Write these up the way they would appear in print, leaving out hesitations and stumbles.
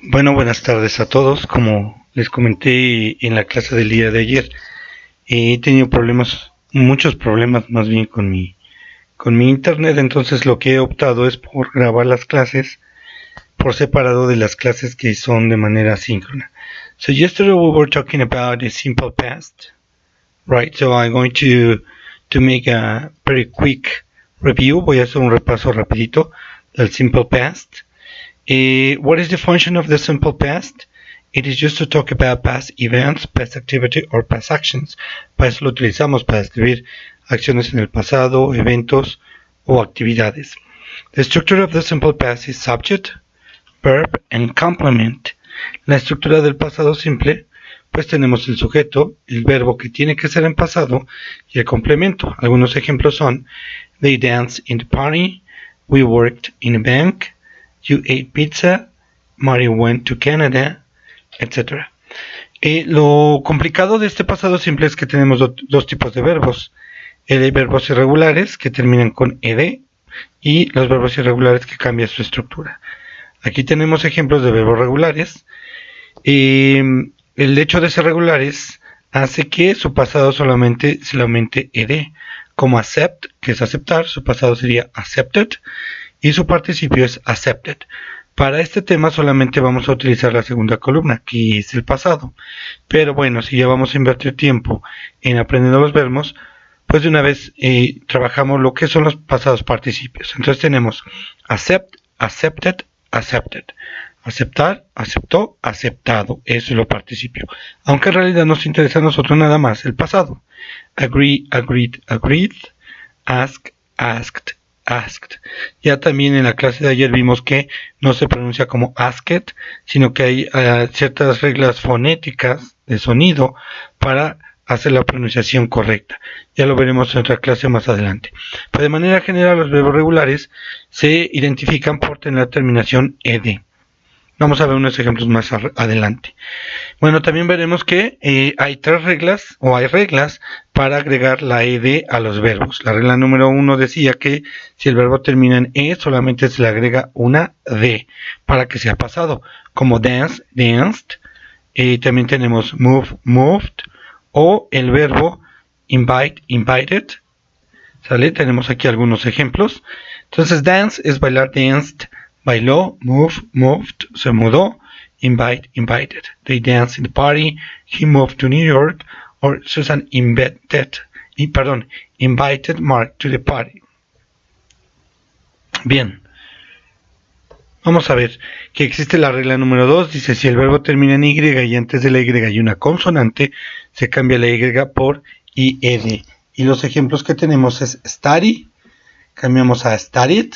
Bueno, buenas tardes a todos. Como les comenté en la clase del día de ayer, he tenido muchos problemas más bien con mi internet, entonces lo que he optado es por grabar las clases por separado de las clases que son de manera asíncrona. So yesterday we were talking about the simple past, right? So I'm going to make a very quick review. Voy a hacer un repaso rapidito del simple past. What is the function of the simple past? It is just to talk about past events, past activity, or past actions. Para eso lo utilizamos para escribir acciones en el pasado, eventos o actividades. The structure of the simple past is subject, verb, and complement. La estructura del pasado simple, pues tenemos el sujeto, el verbo que tiene que ser en pasado y el complemento. Algunos ejemplos son: They danced in the party, we worked in a bank, you ate pizza, Mary went to Canada, etc. Lo complicado de este pasado simple es que tenemos dos tipos de verbos. Hay verbos irregulares que terminan con ed y los verbos irregulares que cambian su estructura. Aquí tenemos ejemplos de verbos regulares. El hecho de ser regulares hace que su pasado solamente se le aumente ed, como accept, que es aceptar, su pasado sería accepted, y su participio es accepted. Para este tema solamente vamos a utilizar la segunda columna, que es el pasado. Pero bueno, si ya vamos a invertir tiempo en aprendiendo los verbos, pues de una vez trabajamos lo que son los pasados participios. Entonces tenemos accept, accepted, accepted. Aceptar, aceptó, aceptado. Eso es lo participio. Aunque en realidad nos interesa a nosotros nada más el pasado. Agree, agreed, agreed. Ask, asked, asked. Ya también en la clase de ayer vimos que no se pronuncia como asked, sino que hay ciertas reglas fonéticas de sonido para hacer la pronunciación correcta. Ya lo veremos en otra clase más adelante. Pero de manera general los verbos regulares se identifican por tener la terminación ed. Vamos a ver unos ejemplos más adelante. Bueno, también veremos que hay reglas para agregar la ed a los verbos. La regla número 1 decía que si el verbo termina en e, solamente se le agrega una d para que sea pasado, como dance, danced. También tenemos move, moved, o el verbo invite, invited. ¿Sale? Tenemos aquí algunos ejemplos. Entonces, dance es bailar, danced. Bailó, move, moved, se mudó. Invite, invited. They danced in the party. He moved to New York. Or Susan invited Mark to the party. Bien. Vamos a ver que existe la regla número 2. Dice, si el verbo termina en y y antes de la y hay una consonante, se cambia la y por ied. Y los ejemplos que tenemos es study, cambiamos a studied.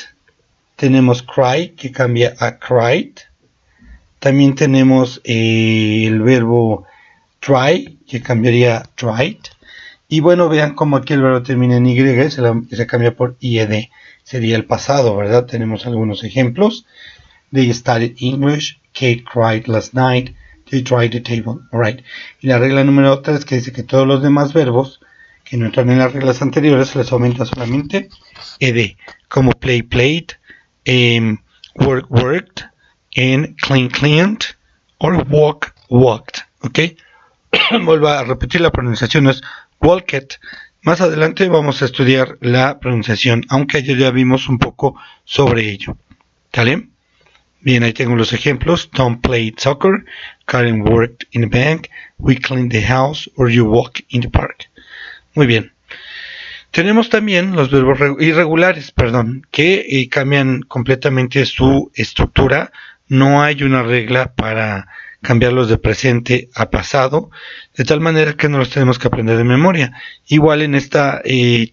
Tenemos cry, que cambia a cried. También tenemos el verbo try, que cambiaría a tried. Y bueno, vean cómo aquí el verbo termina en y y se cambia por ied. Sería el pasado, ¿verdad? Tenemos algunos ejemplos. They studied English. Kate cried last night. They tried the table. Alright. Y la regla número 3 que dice que todos los demás verbos que no entran en las reglas anteriores se les aumenta solamente ed. Como play, played. Work, worked, and clean, cleaned, or walk, walked. ¿Ok? Vuelvo a repetir, la pronunciación es walked. Más adelante vamos a estudiar la pronunciación, aunque ayer ya vimos un poco sobre ello. ¿Sale? Bien, ahí tengo los ejemplos. Tom played soccer, Karen worked in a bank, we cleaned the house, or you walk in the park. Muy bien. Tenemos también los verbos irregulares, que cambian completamente su estructura. No hay una regla para cambiarlos de presente a pasado, de tal manera que no los tenemos que aprender de memoria. Igual en esta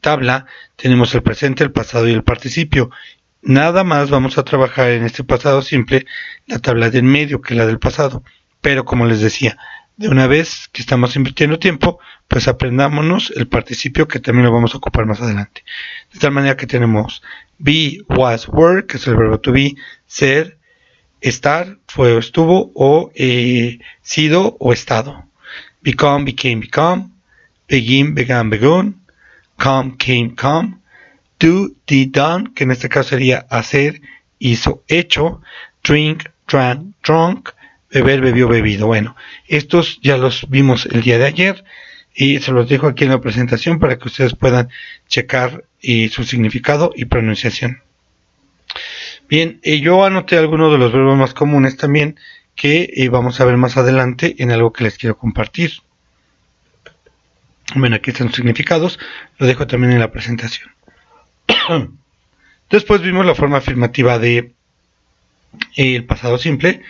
tabla tenemos el presente, el pasado y el participio. Nada más vamos a trabajar en este pasado simple la tabla de en medio, que es la del pasado. Pero como les decía, de una vez que estamos invirtiendo tiempo, pues aprendámonos el participio, que también lo vamos a ocupar más adelante. De tal manera que tenemos be, was, were, que es el verbo to be, ser, estar, fue o estuvo, o sido o estado. Become, became, become. Begin, began, begun. Come, came, come. Do, did, done, que en este caso sería hacer, hizo, hecho. Drink, drank, drunk. beber, bebió, bebido. Bueno, estos ya los vimos el día de ayer y se los dejo aquí en la presentación para que ustedes puedan checar su significado y pronunciación. Bien, yo anoté algunos de los verbos más comunes también que vamos a ver más adelante en algo que les quiero compartir. Bueno, aquí están los significados, lo dejo también en la presentación. Después vimos la forma afirmativa de el pasado simple.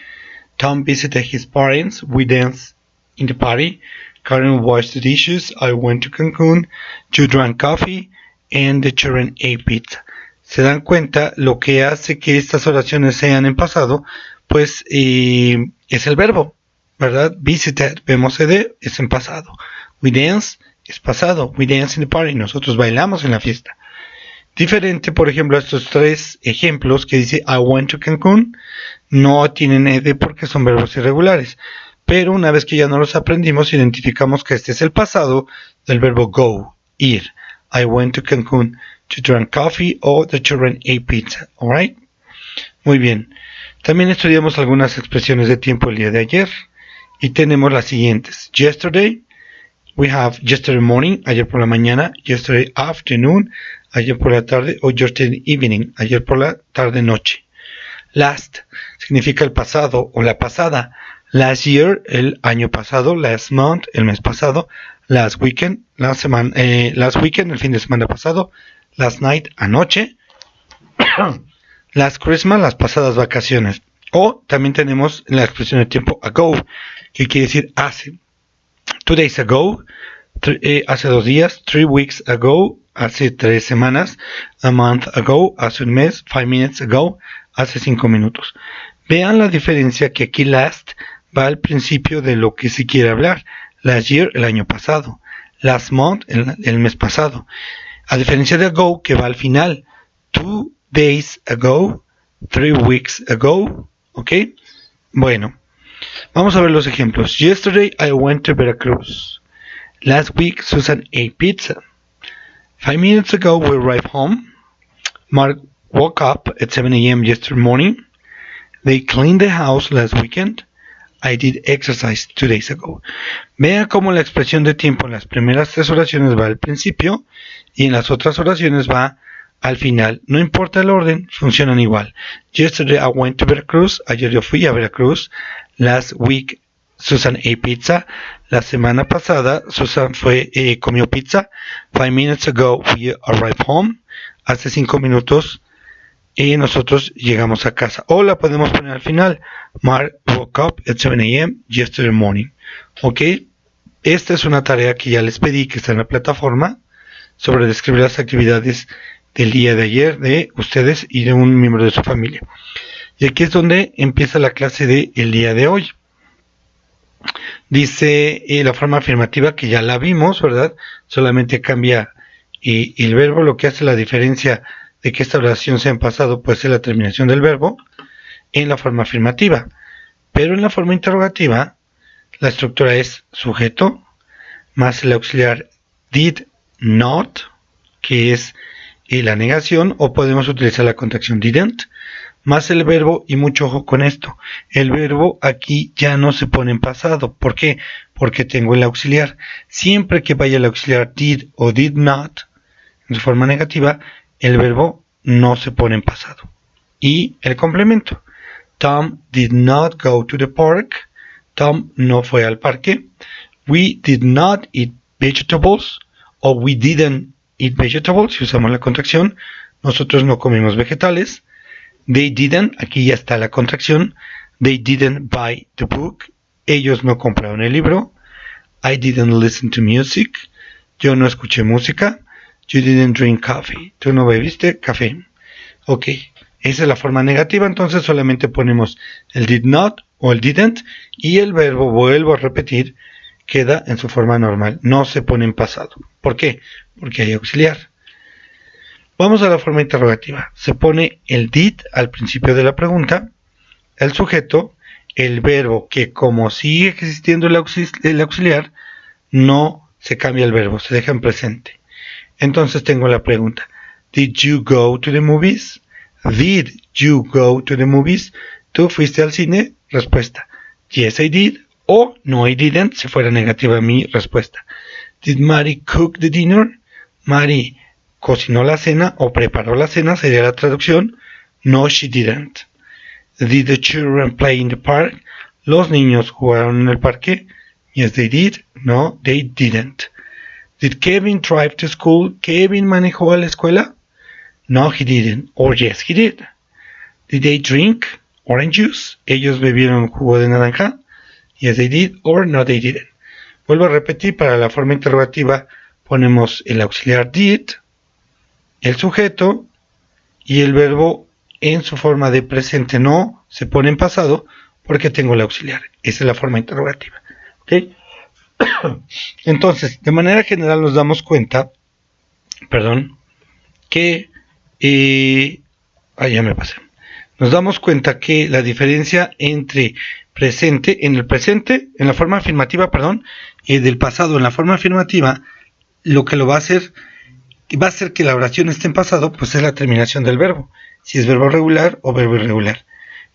Tom visited his parents, we danced in the party, Karen washed the dishes, I went to Cancun, you drank coffee, and the children ate pizza. Se dan cuenta, lo que hace que estas oraciones sean en pasado, pues es el verbo, ¿verdad? Visited, vemos ed, es en pasado. We dance, es pasado. We dance in the party, nosotros bailamos en la fiesta. Diferente, por ejemplo, a estos tres ejemplos que dice I went to Cancun, no tienen ed porque son verbos irregulares. Pero una vez que ya no los aprendimos, identificamos que este es el pasado del verbo go, ir. I went to Cancun to drink coffee or the children ate pizza. Alright? Muy bien. También estudiamos algunas expresiones de tiempo el día de ayer. Y tenemos las siguientes. Yesterday, we have yesterday morning, ayer por la mañana. Yesterday afternoon, ayer por la tarde. O yesterday evening, ayer por la tarde noche. Last significa el pasado o la pasada. Last year, el año pasado. Last month, el mes pasado. Last weekend, last weekend, el fin de semana pasado. Last night, anoche. Last Christmas, las pasadas vacaciones. O también tenemos la expresión de tiempo ago, que quiere decir hace. 2 days ago, hace 2 días. 3 weeks ago, hace 3 semanas. A month ago, hace un mes. 5 minutes ago, hace 5 minutos. Vean la diferencia que aquí last va al principio de lo que se quiere hablar. Last year, el año pasado. Last month, el mes pasado. A diferencia de ago, que va al final. 2 days ago, 3 weeks ago. ¿Ok? Bueno, vamos a ver los ejemplos. Yesterday, I went to Veracruz. Last week, Susan ate pizza. 5 minutes ago, we arrived home. Mark woke up at 7 a.m. yesterday morning. They cleaned the house last weekend. I did exercise 2 days ago. Vean cómo la expresión de tiempo en las primeras 3 oraciones va al principio y en las otras oraciones va al final. No importa el orden, funcionan igual. Yesterday I went to Veracruz. Ayer yo fui a Veracruz. Last week Susan ate pizza. La semana pasada Susan comió pizza. 5 minutes ago we arrived home. Hace 5 minutos nosotros llegamos a casa. O la podemos poner al final. Mark woke up at 7 a.m. yesterday morning. Ok. Esta es una tarea que ya les pedí, que está en la plataforma, sobre describir las actividades del día de ayer de ustedes y de un miembro de su familia. Y aquí es donde empieza la clase del día de hoy. Dice la forma afirmativa, que ya la vimos, ¿verdad? Solamente cambia el verbo. Lo que hace la diferencia de que esta oración sea en pasado puede ser la terminación del verbo en la forma afirmativa. Pero en la forma interrogativa, la estructura es sujeto más el auxiliar did not, que es la negación, o podemos utilizar la contracción didn't, más el verbo, y mucho ojo con esto, el verbo aquí ya no se pone en pasado. ¿Por qué? Porque tengo el auxiliar. Siempre que vaya el auxiliar did o did not, en su forma negativa, el verbo no se pone en pasado. Y el complemento. Tom did not go to the park. Tom no fue al parque. We did not eat vegetables. O we didn't eat vegetables, si usamos la contracción. Nosotros no comimos vegetales. They didn't, aquí ya está la contracción. They didn't buy the book. Ellos no compraron el libro. I didn't listen to music. Yo no escuché música. You didn't drink coffee. Tú no bebiste café. Ok, esa es la forma negativa, entonces solamente ponemos el did not o el didn't y el verbo, vuelvo a repetir, queda en su forma normal, no se pone en pasado. ¿Por qué? Porque hay auxiliar. Vamos a la forma interrogativa. Se pone el did al principio de la pregunta, el sujeto, el verbo, que como sigue existiendo el auxiliar, no se cambia el verbo, se deja en presente. Entonces tengo la pregunta. Did you go to the movies? Did you go to the movies? ¿Tú fuiste al cine? Respuesta. yes I did, o no I didn't, si fuera negativa mi respuesta. Did Mary cook the dinner? Mary cocinó la cena o preparó la cena, sería la traducción. No, she didn't. Did the children play in the park? Los niños jugaron en el parque. Yes, they did. No, they didn't. Did Kevin drive to school? ¿Kevin manejó a la escuela? No, he didn't. Or yes, he did. Did they drink orange juice? ¿Ellos bebieron jugo de naranja? Yes, they did. Or no, they didn't. Vuelvo a repetir, para la forma interrogativa ponemos el auxiliar did, el sujeto y el verbo en su forma de presente. No se pone en pasado porque tengo el auxiliar. Esa es la forma interrogativa. ¿Okay? Entonces, de manera general nos damos cuenta, que ya me pasé. Nos damos cuenta que la diferencia entre presente, en la forma afirmativa, del pasado en la forma afirmativa, lo que lo va a hacer que la oración esté en pasado, pues es la terminación del verbo, si es verbo regular o verbo irregular.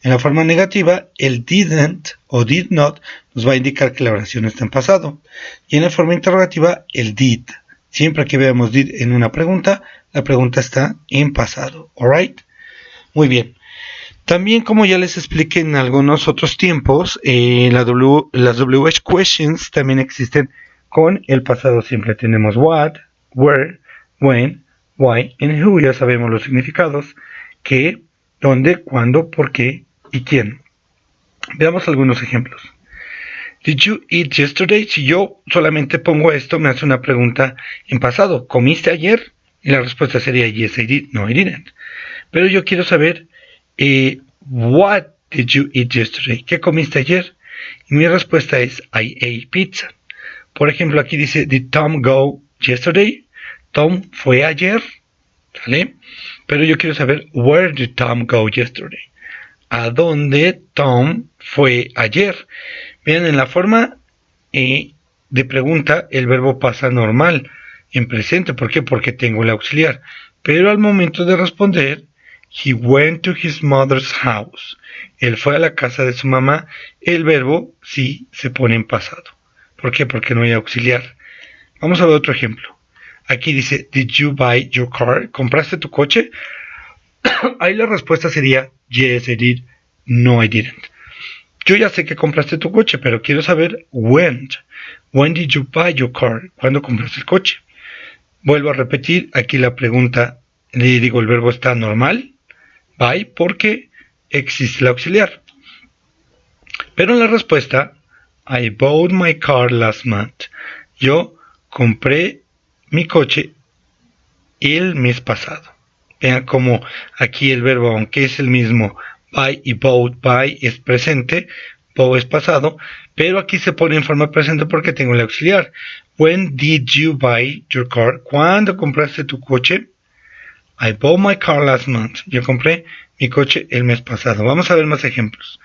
En la forma negativa, el didn't o did not nos va a indicar que la oración está en pasado. Y en la forma interrogativa, el did. Siempre que veamos did en una pregunta, la pregunta está en pasado. Alright? Muy bien. También, como ya les expliqué en algunos otros tiempos, las WH questions también existen con el pasado simple. Tenemos what, where, when, why, and who. Ya sabemos los significados. ¿Qué? ¿Dónde? ¿Cuándo? ¿Por qué? ¿Y quién? Veamos algunos ejemplos. Did you eat yesterday? Si yo solamente pongo esto, me hace una pregunta en pasado. ¿Comiste ayer? Y la respuesta sería yes, I did. No, I didn't. Pero yo quiero saber what did you eat yesterday? ¿Qué comiste ayer? Y mi respuesta es I ate pizza. Por ejemplo, aquí dice did Tom go yesterday? Tom fue ayer, ¿vale? Pero yo quiero saber where did Tom go yesterday? ¿A dónde Tom fue ayer? Vean, en la forma de pregunta el verbo pasa normal en presente. ¿Por qué? Porque tengo el auxiliar. Pero al momento de responder, he went to his mother's house. Él fue a la casa de su mamá. El verbo sí se pone en pasado. ¿Por qué? Porque no hay auxiliar. Vamos a ver otro ejemplo. Aquí dice, did you buy your car? ¿Compraste tu coche? Ahí la respuesta sería, yes, I did. No, I didn't. Yo ya sé que compraste tu coche, pero quiero saber when. When did you buy your car? ¿Cuándo compraste el coche? Vuelvo a repetir, aquí la pregunta, le digo, el verbo está normal, buy, porque existe el auxiliar. Pero en la respuesta, I bought my car last month. Yo compré mi coche el mes pasado. Vean como aquí el verbo, aunque es el mismo, buy y bought, buy es presente, bought es pasado, pero aquí se pone en forma presente porque tengo el auxiliar. When did you buy your car? ¿Cuándo compraste tu coche? I bought my car last month. Yo compré mi coche el mes pasado. Vamos a ver más ejemplos.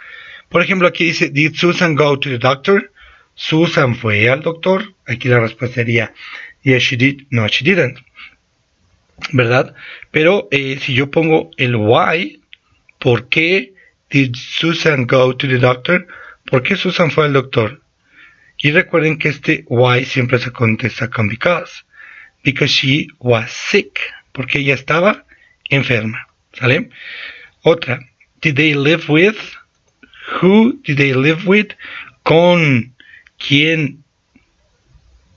Por ejemplo, aquí dice, did Susan go to the doctor? Susan fue al doctor. Aquí la respuesta sería, yes, she did. No, she didn't. ¿Verdad? Pero si yo pongo el why, ¿por qué did Susan go to the doctor? ¿Por qué Susan fue al doctor? Y recuerden que este why siempre se contesta con because. Because she was sick. Porque ella estaba enferma. ¿Sale? Otra. Did they live with? Who did they live with? ¿Con quién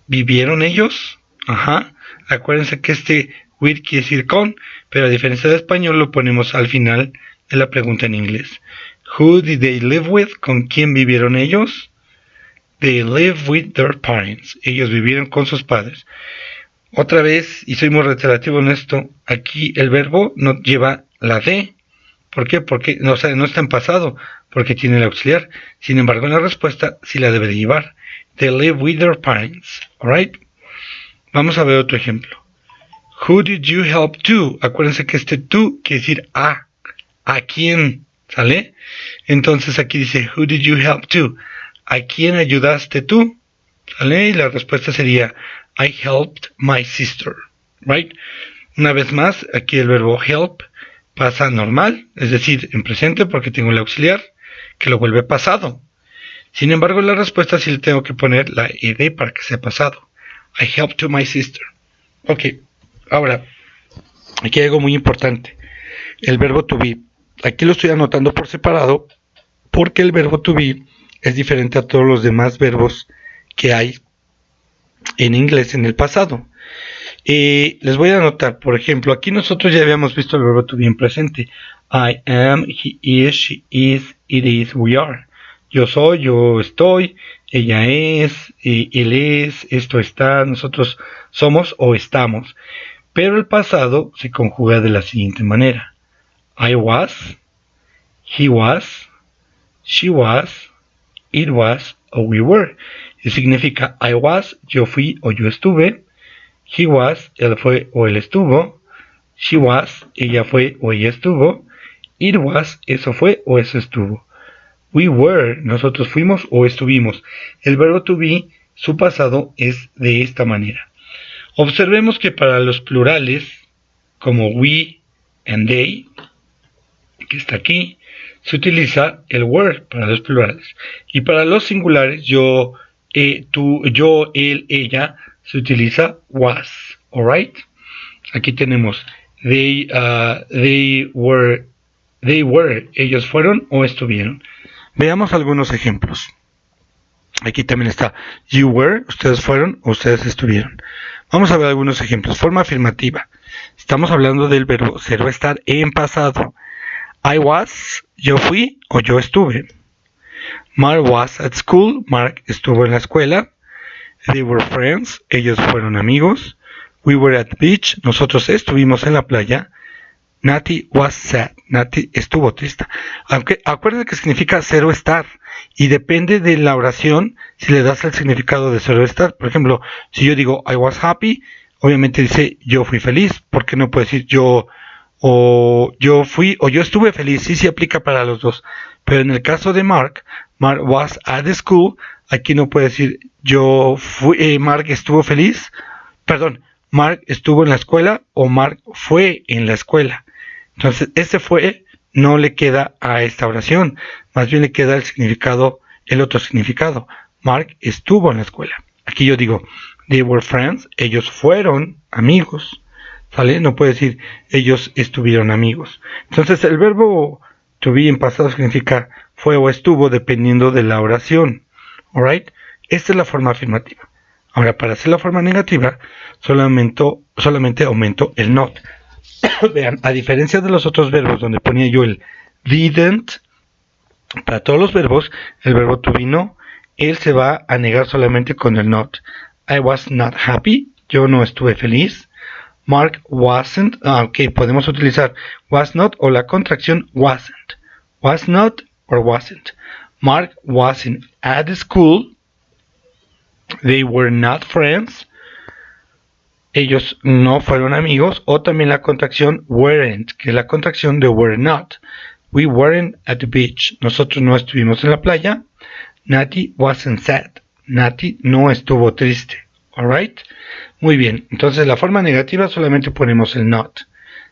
vivieron ellos? Ajá. Acuérdense que este with quiere decir con, pero a diferencia de español lo ponemos al final de la pregunta en inglés. Who did they live with? ¿Con quién vivieron ellos? They live with their parents. Ellos vivieron con sus padres. Otra vez, y soy muy reiterativo en esto, aquí el verbo no lleva la de. ¿Por qué? Porque no está en pasado, porque tiene el auxiliar. Sin embargo, en la respuesta sí la debe de llevar. They live with their parents. Alright? Vamos a ver otro ejemplo. Who did you help to? Acuérdense que este to quiere decir a. ¿A quién? ¿Sale? Entonces aquí dice, who did you help to? ¿A quién ayudaste tú? ¿Sale? Y la respuesta sería, I helped my sister. Right? Una vez más, aquí el verbo help pasa normal, es decir, en presente porque tengo el auxiliar que lo vuelve pasado. Sin embargo, en la respuesta sí le tengo que poner la ed para que sea pasado. I helped to my sister. Ok, ahora, aquí hay algo muy importante. El verbo to be. Aquí lo estoy anotando por separado porque el verbo to be es diferente a todos los demás verbos que hay en inglés en el pasado. Les voy a anotar, por ejemplo, aquí nosotros ya habíamos visto el verbo to be en presente. I am, he is, she is, it is, we are. Yo soy, yo estoy, ella es, él es, esto está, nosotros somos o estamos. Pero el pasado se conjuga de la siguiente manera. I was, he was, she was, it was o we were. Y significa I was, yo fui o yo estuve. He was, él fue o él estuvo. She was, ella fue o ella estuvo. It was, eso fue o eso estuvo. We were, nosotros fuimos o estuvimos. El verbo to be, su pasado es de esta manera. Observemos que para los plurales, como we and they, que está aquí, se utiliza el were para los plurales. Y para los singulares, yo, tú, yo, él, ella, se utiliza was. Alright? Aquí tenemos they were, ellos fueron o estuvieron. Veamos algunos ejemplos. Aquí también está you were, ustedes fueron o ustedes estuvieron. Vamos a ver algunos ejemplos. Forma afirmativa. Estamos hablando del verbo ser o estar en pasado. I was, yo fui o yo estuve. Mark was at school, Mark estuvo en la escuela. They were friends, ellos fueron amigos. We were at the beach, nosotros estuvimos en la playa. Nati was sad, Nati estuvo triste. Aunque acuérdense que significa ser o estar y depende de la oración si le das el significado de ser o estar. Por ejemplo, si yo digo I was happy, obviamente dice yo fui feliz, porque no puedo decir yo o yo fui o yo estuve feliz. Sí aplica para los dos. Pero en el caso de Mark was at the school, aquí no puede decir yo fui, Mark estuvo feliz, perdón, Mark estuvo en la escuela o Mark fue en la escuela. Entonces, ese fue no le queda a esta oración, más bien le queda el significado, el otro significado. Mark estuvo en la escuela. Aquí yo digo, they were friends, ellos fueron amigos, ¿sale? No puede decir, ellos estuvieron amigos. Entonces, el verbo to be en pasado significa fue o estuvo dependiendo de la oración. Alright? Esta es la forma afirmativa. Ahora, para hacer la forma negativa, solamente aumento el not. Vean, a diferencia de los otros verbos donde ponía yo el didn't, para todos los verbos, el verbo to be no, él se va a negar solamente con el not. I was not happy, yo no estuve feliz. Mark wasn't, ok, podemos utilizar was not o la contracción wasn't. Was not or wasn't. Mark wasn't at school. They were not friends. Ellos no fueron amigos, o también la contracción weren't, que es la contracción de were not. We weren't at the beach. Nosotros no estuvimos en la playa. Nati wasn't sad. Nati no estuvo triste. Alright? Muy bien. Entonces la forma negativa solamente ponemos el not.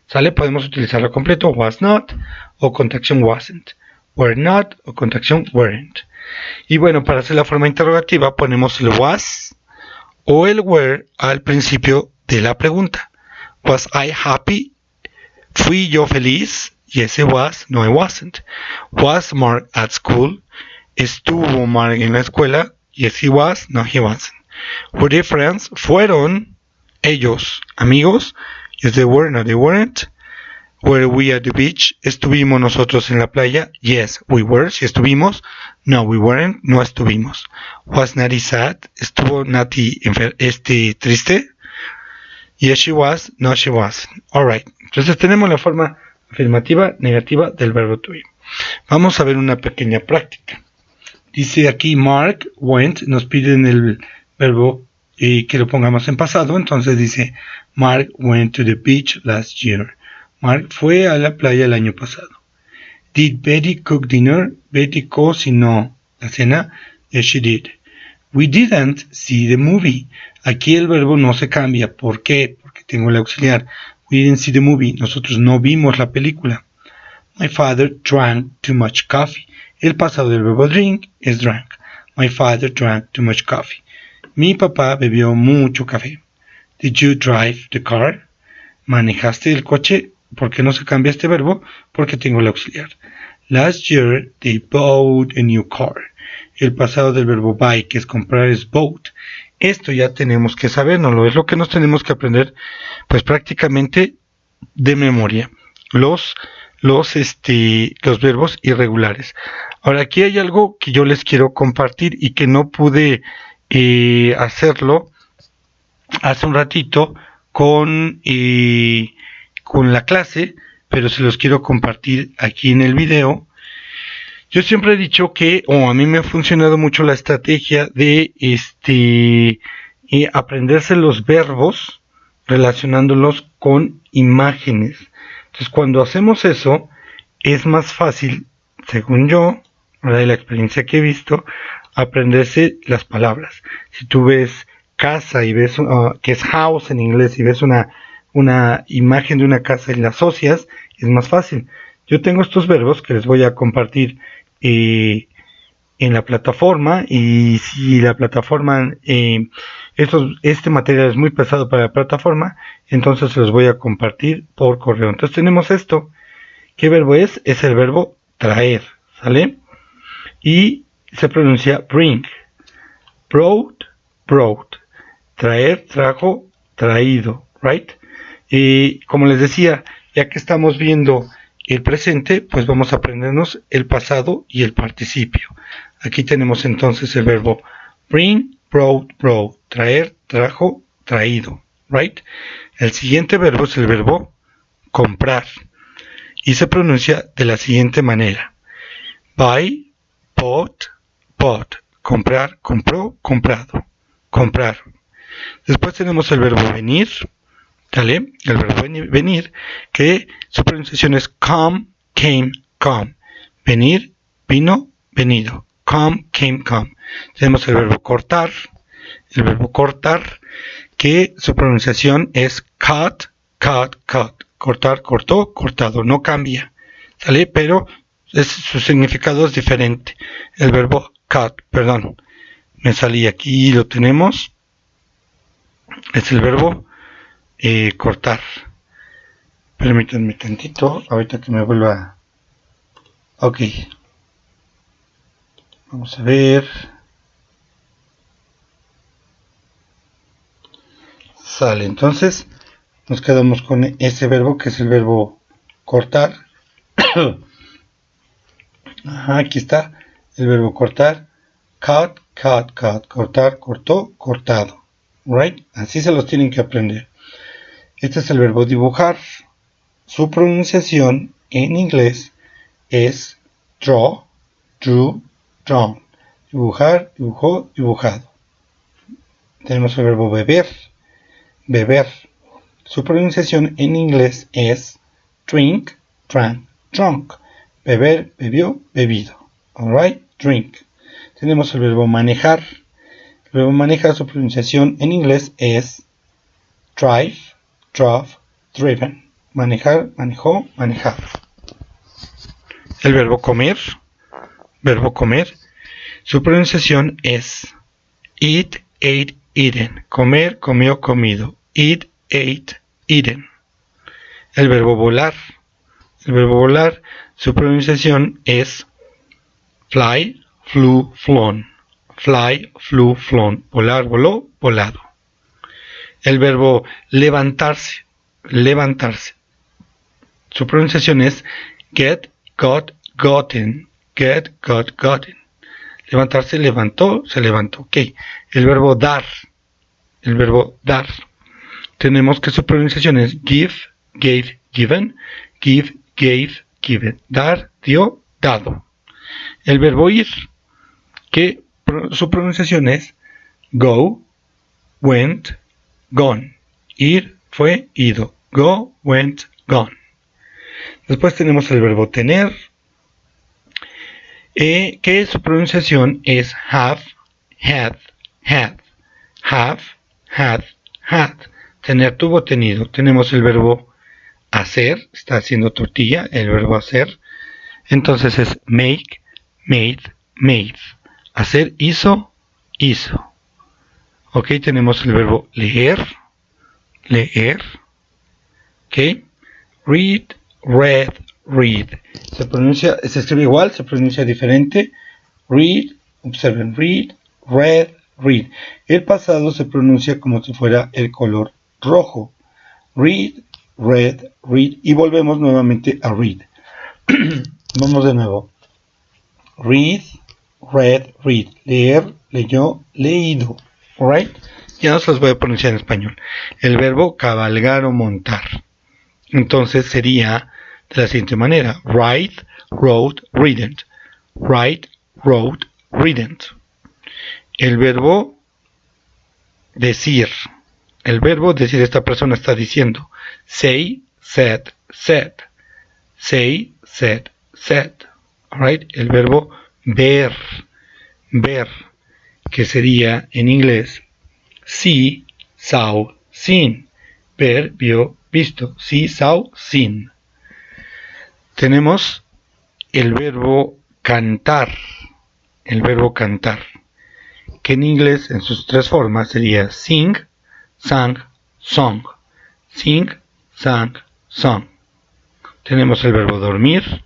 ¿Sale? Podemos utilizarlo completo. Was not o contracción wasn't. Were not o contracción weren't. Y bueno, para hacer la forma interrogativa ponemos el was o el were al principio de la pregunta. Was I happy? ¿Fui yo feliz? Yes, I was. No, I wasn't. Was Mark at school? ¿Estuvo Mark en la escuela? Yes, he was. No, he wasn't. Were they friends? ¿Fueron ellos amigos? Yes, they were. No, they weren't. Were we at the beach? ¿Estuvimos nosotros en la playa? Yes, we were. ¿Si estuvimos? No, we weren't. No estuvimos. Was Nati sad? ¿Estuvo Nati triste? Yes, she was. No, she wasn't. Alright. Entonces tenemos la forma afirmativa, negativa del verbo to be. Vamos a ver una pequeña práctica. Dice aquí Mark went. Nos piden el verbo que lo pongamos en pasado. Entonces dice Mark went to the beach last year. Mark fue a la playa el año pasado. Did Betty cook dinner? Betty cocinó la cena. Yes, she did. We didn't see the movie. Aquí el verbo no se cambia. ¿Por qué? Porque tengo el auxiliar. We didn't see the movie. Nosotros no vimos la película. My father drank too much coffee. El pasado del verbo drink es drank. My father drank too much coffee. Mi papá bebió mucho café. Did you drive the car? ¿Manejaste el coche? ¿Por qué no se cambia este verbo? Porque tengo el auxiliar. Last year they bought a new car. El pasado del verbo buy, que es comprar, es bought. Esto ya tenemos que sabernoslo. Es lo que nos tenemos que aprender, pues prácticamente de memoria. Los verbos irregulares. Ahora, aquí hay algo que yo les quiero compartir y que no pude hacerlo hace un ratito con la clase, pero se los quiero compartir aquí en el video. Yo siempre he dicho que, a mí me ha funcionado mucho la estrategia de aprenderse los verbos relacionándolos con imágenes. Entonces, cuando hacemos eso, es más fácil, según yo, de la experiencia que he visto, aprenderse las palabras. Si tú ves casa y ves, que es house en inglés, y ves una imagen de una casa y la asocias, es más fácil. Yo tengo estos verbos que les voy a compartir en la plataforma, y si la plataforma, este material es muy pesado para la plataforma, entonces se los voy a compartir por correo. Entonces tenemos esto. ¿Qué verbo es? Es el verbo traer, ¿sale? Y se pronuncia bring. Brought, brought. Traer, trajo, traído, right? Y como les decía, ya que estamos viendo el presente, pues vamos a aprendernos el pasado y el participio. Aquí tenemos entonces el verbo bring, brought, brought. Traer, trajo, traído, right? El siguiente verbo es el verbo comprar. Y se pronuncia de la siguiente manera. Buy, bought, bought. Comprar, compró, comprado. Comprar. Después tenemos el verbo venir, ¿vale? El verbo venir, que su pronunciación es come, came, come. Venir, vino, venido. Come, came, come. Tenemos el verbo cortar, que su pronunciación es cut, cut, cut. Cortar, cortó, cortado. No cambia, ¿sale? Pero su significado es diferente. El verbo cut, perdón, me salí aquí, lo tenemos. Es el verbo cortar. Permítanme tantito, ahorita que me vuelva. Ok. Vamos a ver. Sale, entonces nos quedamos con ese verbo que es el verbo cortar. Aquí está el verbo cortar. Cut, cut, cut. Cortar, cortó, cortado. Right? Así se los tienen que aprender. Este es el verbo dibujar. Su pronunciación en inglés es draw, drew, drawn. Dibujar, dibujó, dibujado. Tenemos el verbo beber. Beber. Su pronunciación en inglés es drink, drank, drunk. Beber, bebió, bebido. Alright, drink. Tenemos el verbo manejar. El verbo manejar, su pronunciación en inglés es drive, drove, driven. Manejar, manejó, manejado. El verbo comer. Su pronunciación es eat, ate, eaten. Comer, comió, comido. Eat, ate, eaten. El verbo volar. Su pronunciación es fly, flew, flown. Fly, flew, flown. Volar, voló, volado. El verbo levantarse. Su pronunciación es get, got, gotten. Get, got, gotten. Levantarse, levantó, se levantó. Ok. El verbo dar. Tenemos que su pronunciación es give, gave, given. Give, gave, given. Dar, dio, dado. El verbo ir, que su pronunciación es go, went, gone. Ir, fue, ido. Go, went, gone. Después tenemos el verbo tener, que su pronunciación es have, had, had. Have, had, had. Tener, tuvo, tenido. Tenemos el verbo hacer, está haciendo tortilla, el verbo hacer. Entonces es make, made, made. hacer hizo, hizo. Ok, tenemos el verbo leer, leer. Ok, read, read, read. Se escribe igual, se pronuncia diferente. Read, observen, read, read, read. El pasado se pronuncia como si fuera el color rojo. Read, read, read. Y volvemos nuevamente a read. Vamos de nuevo. Read, read, read. Leer, leyó, leído. Alright. Ya no se los voy a pronunciar en español. El verbo cabalgar o montar. Entonces sería de la siguiente manera. Write, wrote, readent. Write, wrote, readent. El verbo decir. El verbo decir, esta persona está diciendo. Say, said, said. Say, said, said. Alright. El verbo ver. Ver. Que sería en inglés see, saw, seen. Ver, vio, visto. See, saw, seen. Tenemos el verbo cantar. El verbo cantar. Que en inglés en sus tres formas sería sing, sang, song. Sing, sang, song. Tenemos el verbo dormir.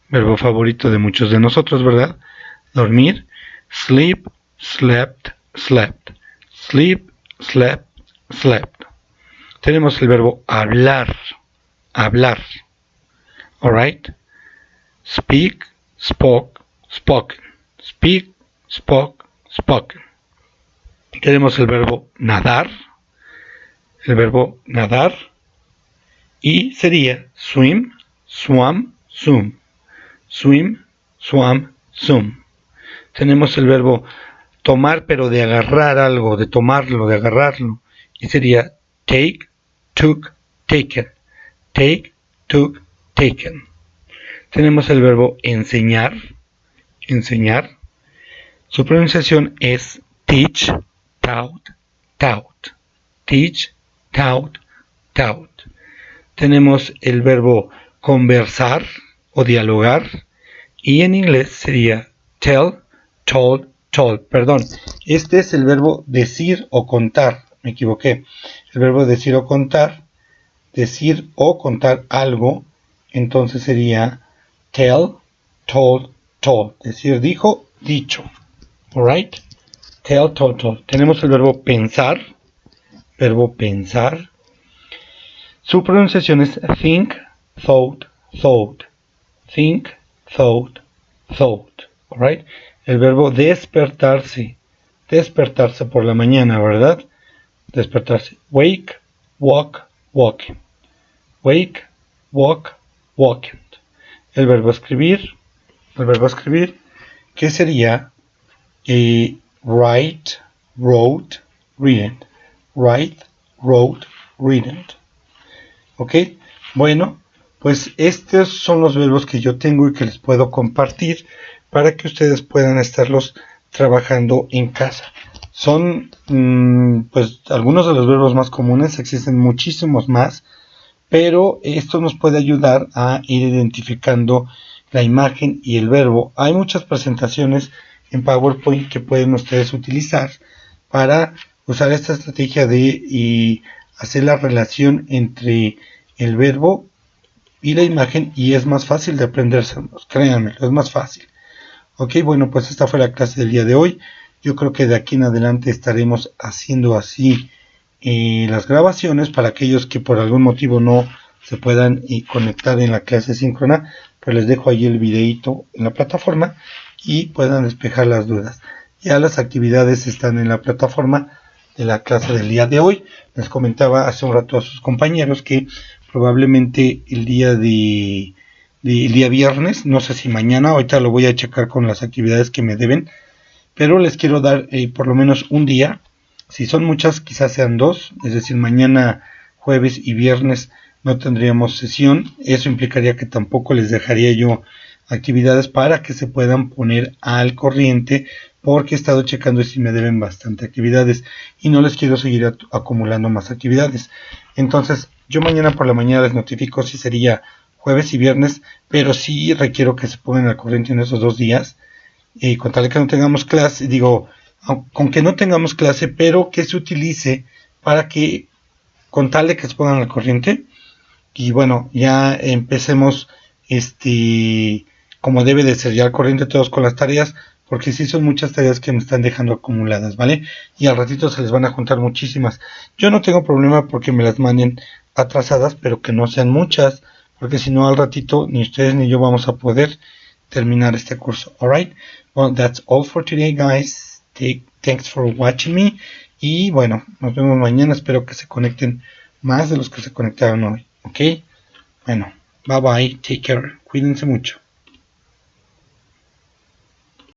Verbo favorito de muchos de nosotros, ¿verdad? Dormir. Sleep, slept, slept. Sleep, slept, slept. Tenemos el verbo hablar. Hablar. Alright. Speak, spoke, spoken. Speak, spoke, spoken. Tenemos el verbo nadar. El verbo nadar. Y sería swim, swam, swum. Swim, swam, swum. Tenemos el verbo tomar, pero de agarrar algo, de tomarlo, de agarrarlo. Y sería take, took, taken. Take, took, taken. Tenemos el verbo enseñar. Enseñar. Su pronunciación es teach, taught, taught. Teach, taught, taught. Tenemos el verbo conversar o dialogar. Y en inglés sería tell, told, told. Perdón, este es el verbo decir o contar. Me equivoqué. El verbo decir o contar algo. Entonces sería tell, told, told. Decir, dijo, dicho. Alright. Tell, told, told. Tenemos el verbo pensar. Verbo pensar. Su pronunciación es think, thought, thought. Think, thought, thought. Alright. El verbo despertarse. Despertarse por la mañana, ¿verdad? Despertarse. Wake, walk, walking. Wake, walk, walking. El verbo escribir. El verbo escribir. Que sería write, wrote, reading. Write, wrote, reading. ¿Ok? Bueno, pues estos son los verbos que yo tengo y que les puedo compartir para que ustedes puedan estarlos trabajando en casa. Son pues algunos de los verbos más comunes, existen muchísimos más, pero esto nos puede ayudar a ir identificando la imagen y el verbo. Hay muchas presentaciones en PowerPoint que pueden ustedes utilizar para usar esta estrategia de hacer la relación entre el verbo y la imagen, y es más fácil de aprendérselos, créanme, es más fácil. Ok, bueno, pues esta fue la clase del día de hoy. Yo creo que de aquí en adelante estaremos haciendo así las grabaciones para aquellos que por algún motivo no se puedan conectar en la clase síncrona, pues les dejo ahí el videito en la plataforma y puedan despejar las dudas. Ya las actividades están en la plataforma de la clase del día de hoy. Les comentaba hace un rato a sus compañeros que probablemente el día viernes, no sé si mañana, ahorita lo voy a checar con las actividades que me deben, pero les quiero dar por lo menos un día. Si son muchas, quizás sean dos, es decir, mañana, jueves y viernes no tendríamos sesión. Eso implicaría que tampoco les dejaría yo actividades para que se puedan poner al corriente, porque he estado checando y si me deben bastante actividades y no les quiero seguir acumulando más actividades. Entonces yo mañana por la mañana les notifico si sería jueves y viernes, pero sí requiero que se pongan al corriente en esos 2 días con tal de que no tengamos clase, digo, con que no tengamos clase, pero que se utilice para que, con tal de que se pongan al corriente, y bueno, ya empecemos, como debe de ser, ya al corriente todos con las tareas, porque sí son muchas tareas que me están dejando acumuladas, ¿vale? Y al ratito se les van a juntar muchísimas. Yo no tengo problema porque me las manden atrasadas, pero que no sean muchas, porque si no al ratito ni ustedes ni yo vamos a poder terminar este curso. Alright, well, that's all for today, guys. Thanks for watching me. Y bueno, nos vemos mañana. Espero que se conecten más de los que se conectaron hoy. Ok, bueno, bye bye, take care, cuídense mucho.